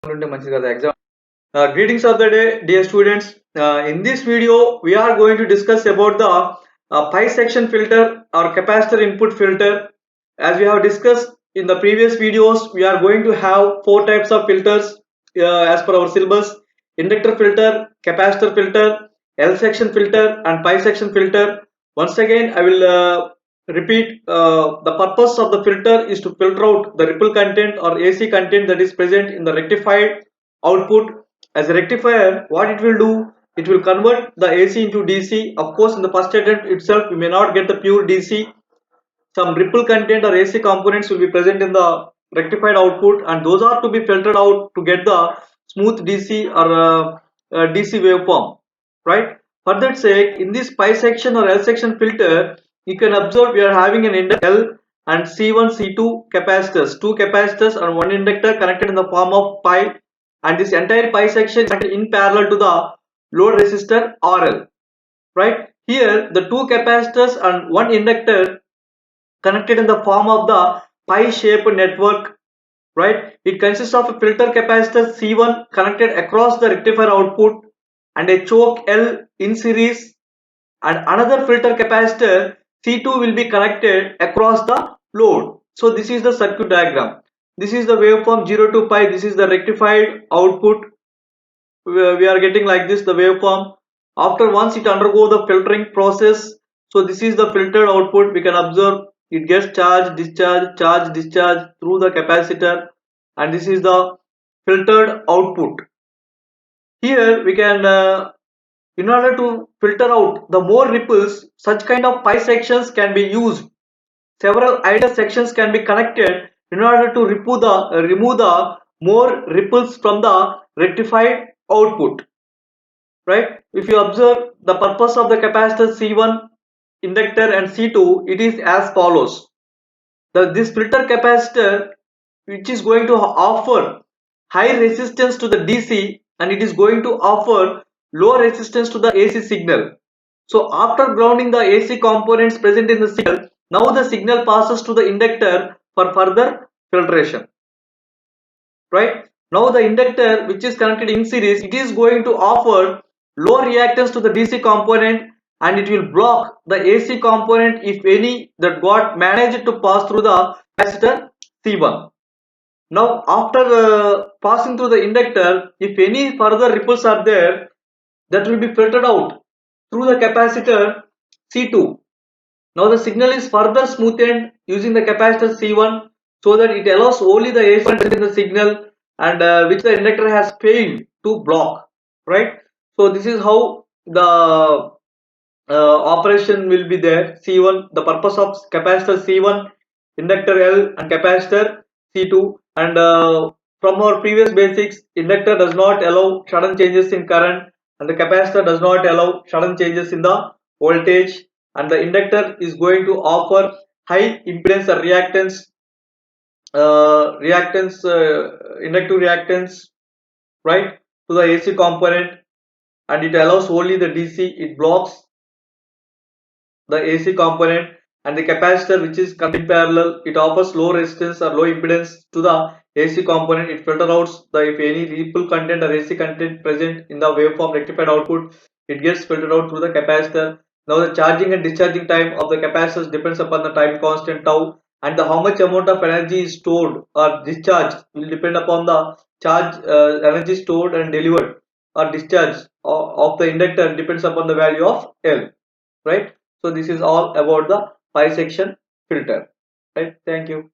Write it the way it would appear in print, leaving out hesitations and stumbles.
Greetings of the day, dear students. In this video, we are going to discuss about the pi section filter or capacitor input filter. As we have discussed in the previous videos, we are going to have four types of filters as per our syllabus: inductor filter, capacitor filter, L section filter, and pi section filter. Once again, I will repeat. The purpose of the filter is to filter out the ripple content or AC content that is present in the rectified output. As a rectifier, what it will do, it will convert the AC into DC. Of course, in the first attempt itself, we may not get the pure DC. Some ripple content or AC components will be present in the rectified output, and those are to be filtered out to get the smooth DC or DC waveform, right? For that sake, in this pi section or L section filter, you can observe we are having an inductor L and C1 C2 capacitors, two capacitors and one inductor connected in the form of pi, and this entire pi section is in parallel to the load resistor RL, right? Here the two capacitors and one inductor connected in the form of the pi shaped network, right? It consists of a filter capacitor C1 connected across the rectifier output and a choke L in series, and another filter capacitor C2 will be connected across the load. So this is the circuit diagram. This is the waveform 0 to pi. This is the rectified output. We are getting like this the waveform. After once it undergo the filtering process, so this is the filtered output. We can observe it gets charge, discharge through the capacitor, and this is the filtered output. Here we can in order to filter out the more ripples, such kind of pi sections can be used. Several idle sections can be connected in order to remove the more ripples from the rectified output, right? If you observe the purpose of the capacitor C1, inductor and C2, it is as follows. This filter capacitor, which is going to offer high resistance to the DC, and it is going to offer low resistance to the AC signal. So after grounding the AC components present in the signal, now the signal passes to the inductor for further filtration, right? Now the inductor, which is connected in series, it is going to offer low reactance to the DC component, and it will block the AC component if any that got managed to pass through the capacitor C1. Now after passing through the inductor, if any further ripples are there, that will be filtered out through the capacitor C2. Now the signal is further smoothened using the capacitor C1, so that it allows only the AC current in the signal, and which the inductor has failed to block, right? So this is how the operation will be there. C1, the purpose of capacitor C1, inductor L and capacitor C2, and from our previous basics, inductor does not allow sudden changes in current, and the capacitor does not allow sudden changes in the voltage, and the inductor is going to offer high impedance or inductive reactance, right, to the AC component, and it allows only the DC. It blocks the AC component, and the capacitor, which is in parallel, it offers low resistance or low impedance to the AC component. It filters out the if any ripple content or AC content present in the waveform rectified output, it gets filtered out through the capacitor. Now the charging and discharging time of the capacitors depends upon the time constant tau, and how much amount of energy is stored or discharged will depend upon the charge energy stored and delivered or discharged of the inductor depends upon the value of L, right? So this is all about the pi section filter, right? Thank you.